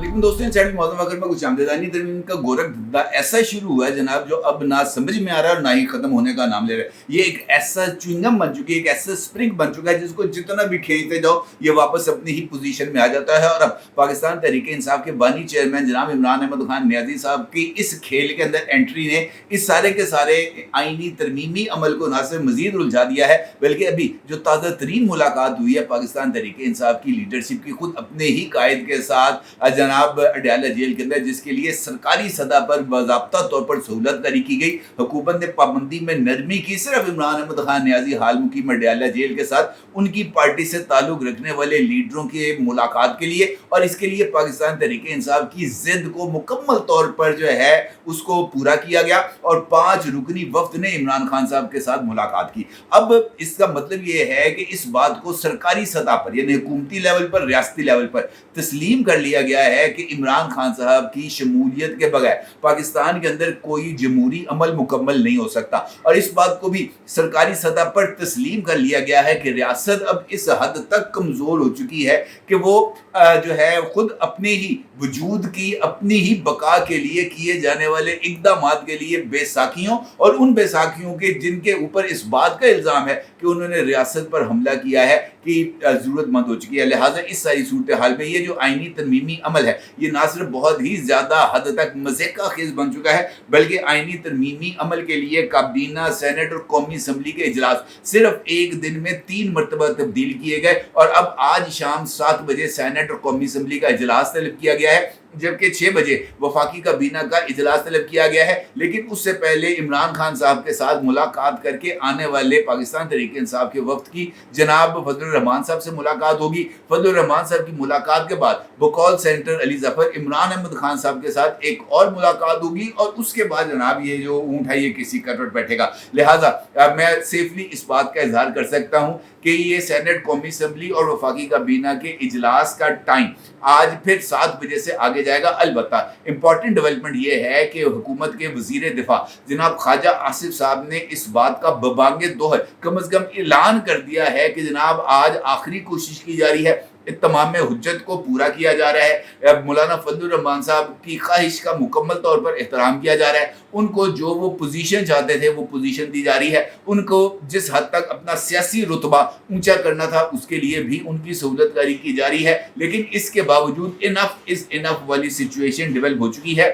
लेकिन दोस्तों इन चैनल मौजूद अगर मैं कुछ आमदनी तरमीम का गोरख धंधा ऐसा शुरू हुआ है जनाब, जो अब ना समझ में आ रहा है और ना ही खत्म होने का नाम ले रहा है। ये एक ऐसा च्युइंगम बन चुकी है, एक ऐसा स्प्रिंग बन चुका है जिसको जितना भी खींचते जाओ ये वापस अपनी ही पोजीशन में आ जाता है। और अब पाकिस्तान तहरीक इंसाफ के बानी चेयरमैन जनाब इमरान अहमद खान नियाजी साहब की इस खेल के अंदर एंट्री ने इस सारे के सारे आईनी तरमीमी अमल को ना सिर्फ मजीद उलझा दिया है, बल्कि अभी जो ताज़ा तरीन मुलाकात हुई है पाकिस्तान तहरीक इंसाफ की लीडरशिप की खुद अपने ही कायद के साथ जनाब अडयाला जेल के अंदर, जिसके लिए सरकारी सतह पर बाज़ाब्ता तौर पर सहूलत जारी की गई। हुकूमत ने पाबंदी में नरमी की, सिर्फ इमरान अहमद खान नियाजी हाल मुकीम अडयाला जेल के साथ उनकी पार्टी से ताल्लुक रखने वाले लीडरों के मुलाकात के लिए, और इसके लिए पाकिस्तान तहरीक इंसाफ की जिद को मुकम्मल तौर पर जो है उसको पूरा किया गया और 5 रुकनी वफ्द ने इमरान खान साहब के साथ मुलाकात की। अब इसका मतलब ये है कि इस बात को सरकारी सतह पर यानी हुकूमती लेवल पर, रियासती लेवल पर तस्लीम कर लिया गया है कि इमरान खान साहब की शमूलियत के बगैर पाकिस्तान के अंदर कोई जमहूरी अमल मुकम्मल नहीं हो सकता। और इस बात को भी सरकारी सतह पर तस्लीम कर लिया गया है कि रियासत अब इस हद तक कमज़ोर हो चुकी है कि वो जो है खुद अपने ही वजूद की, अपनी ही बका के लिए किए जाने वाले इक़दामात के लिए बेसाखियों और उन बेसाखियों के जिनके ऊपर इस बात का इल्ज़ाम है कि उन्होंने रियासत पर हमला किया है कि ज़रूरतमंद हो चुकी है। लिहाजा इस सारी सूरत हाल में ये जो आईनी तरमीमी अमल है ये ना सिर्फ बहुत ही ज़्यादा हद तक मज़े का खेज बन चुका है, बल्कि आईनी तरमीमी अमल के लिए काबीना, सेनेट और कौमी असम्बली के इजलास सिर्फ एक दिन में 3 मरतबा तब्दील किए गए। और अब आज शाम 7 बजे सेनेट और कौमी असम्बली का इजलास तलब किया गया है, जबकि 6 बजे वफाकी काबीना का इजलास तलब किया गया है। लेकिन उससे पहले इमरान खान साहब के साथ मुलाकात करके आने वाले पाकिस्तान तहरीक इंसाफ के वक्त की जनाब फजलुर रहमान साहब से मुलाकात होगी। फजलुर रहमान साहब की मुलाकात के बाद बकौल सेंटर अली जफर इमरान अहमद खान साहब के साथ एक और मुलाकात होगी, और उसके बाद जनाब ये जो ऊँट है ये किसी कट पर बैठेगा। लिहाजा मैं सेफली इस बात का इजहार कर सकता हूँ कि ये सेनेट, कौमी असम्बली और वफाकी काबीना के इजलास का टाइम आज फिर 7 बजे से आगे जाएगा। अलबत्ता इंपॉर्टेंट डेवलपमेंट ये है कि हुकूमत के वजीर दिफा जनाब ख्वाजा आसिफ साहब ने इस बात का बबांगे दोहर कम अज कम ऐलान कर दिया है कि जनाब आज आखिरी कोशिश की जा रही है, तमाम हुज्जत को पूरा किया जा रहा है, मौलाना फजलुर रहमान साहब की ख्वाहिश का मुकम्मल तौर पर एहतराम किया जा रहा है, उनको जो वो पोजीशन चाहते थे वो पोजीशन दी जा रही है, उनको जिस हद तक अपना सियासी रुतबा ऊंचा करना था उसके लिए भी उनकी सहूलत जारी की जा रही है। लेकिन इसके बावजूद इनफ इज़ इनफ वाली सिचुएशन डेवलप हो चुकी है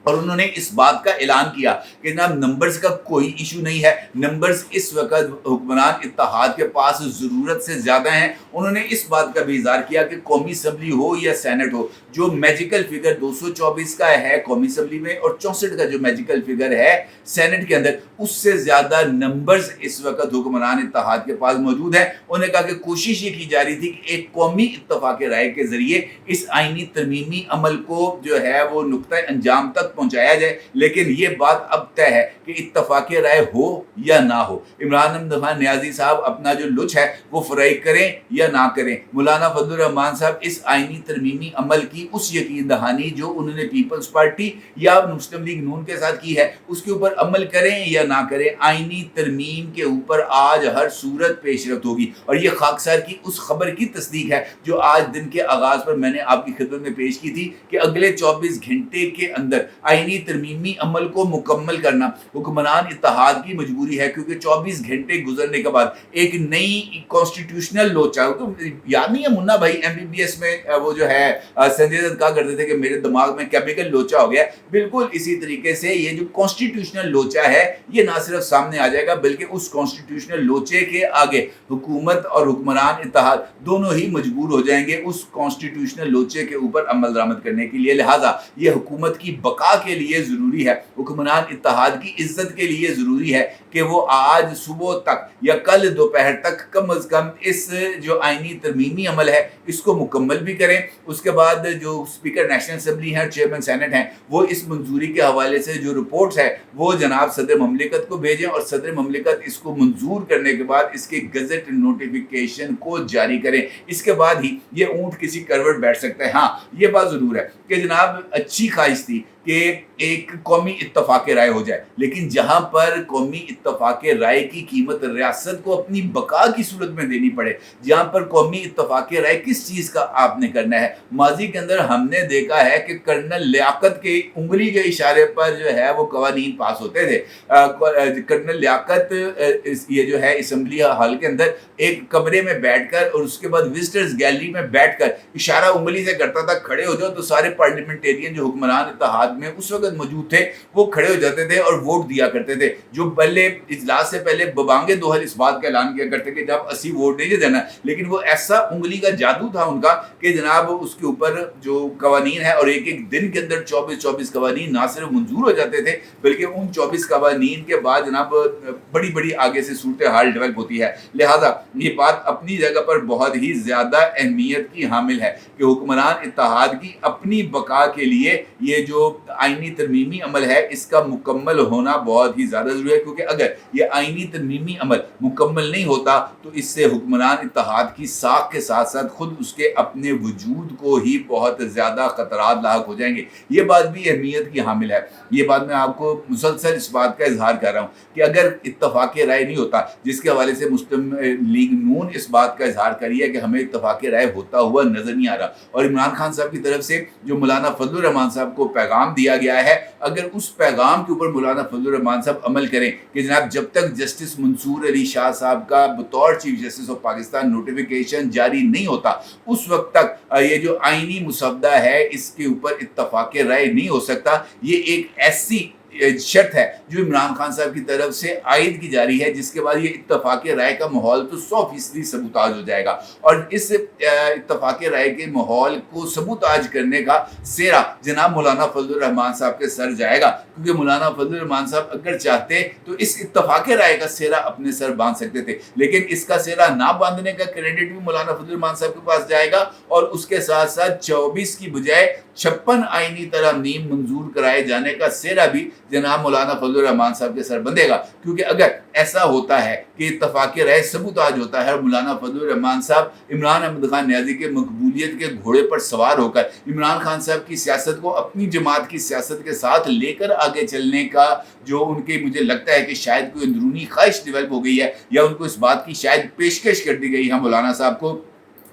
और उन्होंने इस बात का ऐलान किया कि ना नंबर्स का कोई इशू नहीं है, नंबर्स इस वक्त हुक्मरान इत्तेहाद के पास ज़रूरत से ज़्यादा हैं। उन्होंने इस बात का भी इज़हार किया कि कौमी असम्बली हो या सेनेट हो, जो मैजिकल फिगर 224 का है कौमी असम्बली में और 64 का जो मैजिकल फिगर है सेनेट के अंदर, उससे ज़्यादा नंबर्स इस वक्त हुक्मरान इत्तेहाद के पास मौजूद हैं। उन्होंने कहा कि कोशिश ये की जा रही थी कि एक कौमी इत्तफाक राय के ज़रिए इस आईनी तरमीमी अमल को जो है वो नुक्ता अंजाम तक पहुंचाया जाए। लेकिन ये बात अब तय है कि इत्तफाक राय हो या ना हो, इमरान अहमद खान नियाजी साहब अपना जो लुच है वो फराई करें या ना करें, मौलाना फजलुर रहमान साहब इस आईनी तरमीमी अमल की उस यकीन दहानी जो उन्होंने पीपल्स पार्टी या मुस्लिम लीग नून के साथ की है उसके ऊपर अमल करें या ना करें, आईनी तरमीम के ऊपर आज हर सूरत पेशरफ्त होगी। और ये खाकसार की उस खबर की तस्दीक है जो आज दिन के आगाज़ पर मैंने आपकी खिदमत में पेश की थी कि अगले 24 घंटे के अंदर आईनी तरमीमी अमल को मुकम्मल करना हुक्मरान इत्तेहाद की मजबूरी है, क्योंकि 24 घंटे गुजरने के बाद एक नई कॉन्स्टिट्यूशनल लोचा, तो याद नहीं है मुन्ना भाई MBBS में वो जो है संजय दत्त कहा करते थे कि मेरे दिमाग में केमिकल लोचा हो गया, बिल्कुल इसी तरीके से ये जो कॉन्स्टिट्यूशनल लोचा है ये ना सिर्फ सामने आ जाएगा बल्कि उस कॉन्स्टिट्यूशनल लोचे के आगे हुकूमत और हुक्मरान इत्तेहाद दोनों ही मजबूर हो जाएंगे उस कॉन्स्टिट्यूशनल लोचे के ऊपर अमल दरामद करने के लिए। लिहाजा ये हुकूमत की बका के लिए ज़रूरी है, हुक्मरान इत्तेहाद की इज्जत के लिए ज़रूरी है कि वो आज सुबह तक या कल दोपहर तक कम अज़ कम इस जो आईनी तरमीमी अमल है इसको मुकम्मल भी करें। उसके बाद जो स्पीकर नेशनल असम्बली हैं, चेयरमैन सेनेट हैं, वो इस मंजूरी के हवाले से जो रिपोर्ट्स है वो जनाब सदर ममलिकत को भेजें और सदर ममलिकत इसको मंजूर करने के बाद इसके गजट नोटिफिकेशन को जारी करें। इसके बाद ही ये ऊँट किसी करवट बैठ सकता है। हाँ, ये बात ज़रूर है कि जनाब अच्छी ख्वाहिश थी کہ ایک कौमी इत्तफाक राय हो जाए, लेकिन जहाँ पर कौमी इत्तफाक राय की कीमत रियासत को अपनी बका की सूरत में देनी पड़े, जहाँ पर कौमी इत्तफाक राय किस चीज़ का आपने करना है। माजी के अंदर हमने देखा है कि कर्नल लियाकत के उंगली के इशारे पर जो है वो कवानीन पास होते थे। कर्नल लियाकत ये जो है असम्बली हॉल के अंदर एक कमरे में बैठकर और उसके बाद विजिटर्स गैलरी में बैठकर इशारा उंगली से करता था खड़े हो जाओ, तो सारे पार्लियामेंटेरियन जो हुक्मरान इत्तेहाद में उस वक्त मौजूद थे वो खड़े हो जाते थे और वोट दिया करते थे। जो पहले इजलास से पहले बबांगे दोहल इस बात का ऐलान किया करते कि जब 80 वोट नहीं देना, लेकिन वो ऐसा उंगली का जादू था उनका कि जनाब उसके ऊपर जो कवानीन है और एक एक दिन के अंदर 24 कवानीन ना सिर्फ मंजूर हो जाते थे बल्कि उन 24 कवानीन के बाद जनाब बड़ी बड़ी आगे से सूरत हाल डेवलप होती है। लिहाजा ये बात अपनी जगह पर बहुत ही ज़्यादा अहमियत की हामिल है कि हुक्मरान इत्तेहाद की अपनी बका के लिए ये जो आइनी तरमीमी अमल है इसका मुकम्मल होना बहुत ही ज़्यादा ज़रूरी है, क्योंकि अगर ये आइनी तरमीमी अमल मुकम्मल नहीं होता तो इससे हुक्मरान इत्तेहाद की साख के साथ साथ खुद उसके अपने वजूद को ही बहुत ज़्यादा ख़तरात लाक हो जाएंगे। ये बात भी अहमियत की हामिल है। ये बात मैं आपको मुसलसल इस बात का इजहार कर रहा हूँ कि अगर इत्तफाक राय नहीं होता, जिसके हवाले से मुस्लिम लीग नून इस बात का इजहार करी है कि हमें इत्तफाक राय होता हुआ नजर नहीं आ रहा, और इमरान खान साहब की तरफ से जो मौलाना फजलुर रहमान साहब को पैगाम दिया गया है, अगर उस पैगाम के ऊपर मौलाना फजलुर रहमान साहब अमल करें कि जनाब जब तक जस्टिस मंसूर अली शाह साहब का बतौर chief justice of Pakistan notification जारी नहीं होता, उस वक्त तक ये जो आइनी मुसवदा है इसके ऊपर इत्तफाक राय नहीं हो सकता। ये एक ऐसी शर्त है जो इमरान खान साहब की तरफ से आयद की जा रही है, जिसके बाद ये इत्तफाक राय का माहौल तो 100% सबूताज हो जाएगा, और इस इत्तफाक राय के माहौल को सबूताज करने का सेरा जनाब मौलाना फजलुर रहमान साहब के सर जाएगा, क्योंकि मौलाना फजलुर रहमान साहब अगर चाहते तो इस इत्तफाक राय का सेरा अपने सर बांध सकते थे, लेकिन इसका सेरा ना बांधने का क्रेडिट भी मौलाना फजलुर रहमान साहब के पास जाएगा, और उसके साथ साथ 24 की बजाय 56 आइनी तरमीम मंजूर कराए जाने का सेरा भी जनाब मौलाना फजलुर रहमान साहब के सर बंधेगा। क्योंकि अगर ऐसा होता है कि इत्तफाक राय सबूताज होता है और मौलाना फजलुर रहमान साहब इमरान अहमद खान न्याजी के मकबूलियत के घोड़े पर सवार होकर इमरान खान साहब की सियासत को अपनी जमात की सियासत के साथ लेकर आगे चलने का जो उनके मुझे लगता है कि शायद कोई अंदरूनी ख्वाहिश डेवलप हो गई है, या उनको इस बात की शायद पेशकश कर दी गई है मौलाना साहब को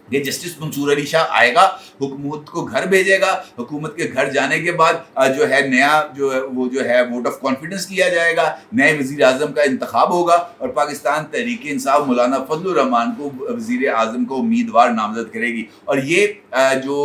कि जस्टिस मंसूर अली शाह आएगा, हुकूमत को घर भेजेगा, हुकूमत के घर जाने के बाद जो है नया जो है वो जो है वोट ऑफ कॉन्फिडेंस किया जाएगा, नए वज़ीर आज़म का इंतखाब होगा और पाकिस्तान तहरीक इंसाफ मौलाना फजलुर रहमान को वज़ीर आज़म को उम्मीदवार नामजद करेगी। और ये जो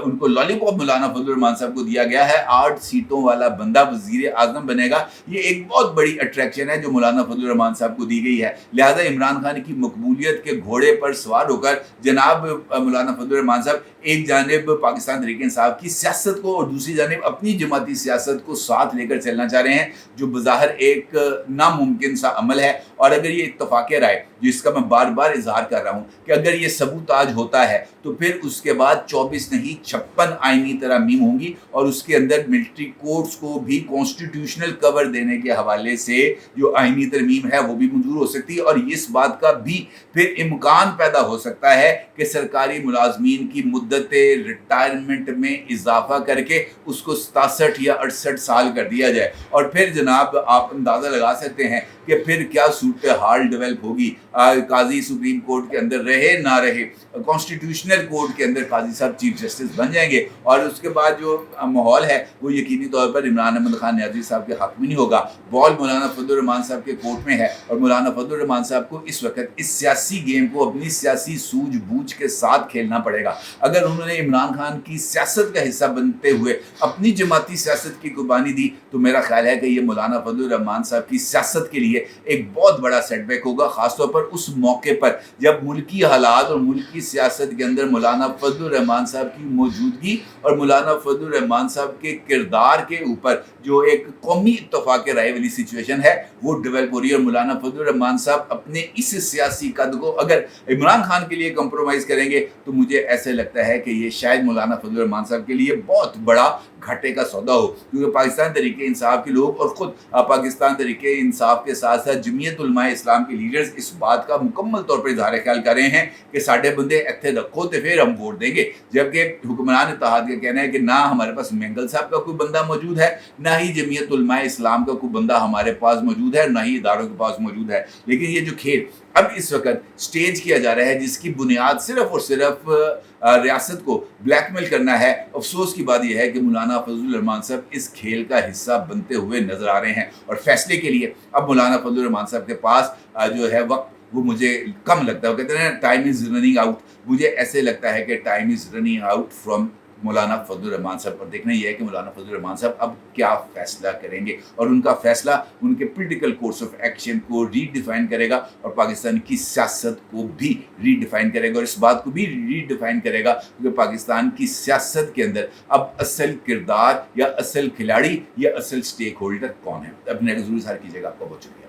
उनको लॉलीपॉप मौलाना फजलुर रहमान साहब को दिया गया है, 8 सीटों वाला बंदा वज़ीर आज़म बनेगा, ये एक बहुत बड़ी अट्रैक्शन है जो मौलाना फजलुर रहमान साहब को दी गई है। लिहाजा इमरान खान की मकबूलियत के घोड़े पर सवार होकर जनाब मौलाना फजलुर रहमान साहब एक जानिब पाकिस्तान तहरीक इंसाफ की सियासत को और दूसरी जानिब अपनी जमाती सियासत को साथ लेकर चलना चाह रहे हैं, जो बज़ाहिर एक नामुमकिन सा अमल है। और अगर ये इत्तफाक राय जिसका मैं बार बार इजहार कर रहा हूँ कि अगर ये सबूताज होता है तो फिर उसके बाद 24 नहीं 56 आइनी तरमीम होंगी, और उसके अंदर मिलिट्री कोर्ट्स को भी कॉन्स्टिट्यूशनल कवर देने के हवाले से जो आइनी तरमीम है वो भी मंजूर हो सकती है। और इस बात का भी फिर इम्कान पैदा हो सकता है कि सरकारी मुलाजमीन की मुद्दत रिटायरमेंट में इजाफा करके उसको 67 या 68 साल कर दिया जाए, और फिर जनाब आप अंदाज़ा लगा सकते हैं कि फिर क्या सूरत हाल डेवलप होगी। काजी सुप्रीम कोर्ट के अंदर रहे ना रहे, कॉन्स्टिट्यूशनल कोर्ट के अंदर काजी साहब चीफ जस्टिस बन जाएंगे, और उसके बाद जो माहौल है वो यकीनी तौर पर इमरान अहमद खान न्याजी साहब के हक में नहीं होगा। बॉल मौलाना फजलुर रहमान साहब के कोर्ट में है, और मौलाना फजलुर रहमान साहब को इस वक्त इस सियासी गेम को अपनी सियासी सूझबूझ के साथ खेलना पड़ेगा। अगर उन्होंने इमरान खान की सियासत का हिस्सा बनते हुए अपनी जमाती सियासत की कुर्बानी दी तो मेरा ख्याल है कि ये मौलाना फजलुर रहमान साहब की सियासत के लिए एक बहुत बड़ा सेटबैक होगा, खासतौर पर उस मौके पर जब मुल्की हालात और मुल्की सियासत के अंदर मौलाना फजलुर रहमान साहब की मौजूदगी और मौलाना फजलुर रहमान साहब के किरदार के ऊपर जो एक कौमी इत्तफाक राय वाली सिचुएशन है वो डेवलप हो रही है। और मौलाना फजलुर रहमान साहब अपने इस सियासी कद को अगर इमरान खान के लिए कंप्रोमाइज़ کریں گے تو مجھے ایسے لگتا ہے کہ یہ شاید مولانا فضل الرحمان صاحب کے لیے بہت بڑا گھاٹے کا سودا ہو، کیونکہ پاکستان تحریک انصاف کے لوگ اور خود پاکستان تحریک انصاف کے ساتھ ساتھ جمعیت علماء اسلام کے لیڈرز اس بات کا مکمل طور پر اظہار خیال کر رہے ہیں کہ ساڈے بندے ایتھے رکھو تو پھر ہم ووٹ دیں گے، جبکہ حکمران اتحاد کا کہنا ہے کہ نہ ہمارے پاس مینگل صاحب کا کوئی بندہ موجود ہے، نہ ہی جمعیت علماء اسلام کا کوئی بندہ ہمارے پاس موجود ہے، نہ ہی اداروں کے پاس موجود ہے۔ لیکن یہ جو کھیل اب اس وقت سٹیج کیا جا رہا ہے جس کی بنیاد صرف اور صرف ریاست کو بلیک میل کرنا ہے، افسوس کی بات یہ ہے کہ مولانا فضل الرحمان صاحب اس کھیل کا حصہ بنتے ہوئے نظر آ رہے ہیں، اور فیصلے کے لیے اب مولانا فضل الرحمان صاحب کے پاس جو ہے وقت وہ مجھے کم لگتا ہے۔ وہ کہتے ہیں ٹائم از رننگ آؤٹ، مجھے ایسے لگتا ہے کہ time is running out from مولانا فضل الرحمان صاحب، اور دیکھنا یہ ہے کہ مولانا فضل الرحمان صاحب اب کیا فیصلہ کریں گے، اور ان کا فیصلہ ان کے پولیٹیکل کورس آف ایکشن کو ری ڈیفائن کرے گا، اور پاکستان کی سیاست کو بھی ری ڈیفائن کرے گا، اور اس بات کو بھی ری ڈیفائن کرے گا کہ پاکستان کی سیاست کے اندر اب اصل کردار یا اصل کھلاڑی یا اصل سٹیک ہولڈر کون ہے۔ اپنے ضرور اظہار کیجیے گا، آپ کا بہت شکریہ۔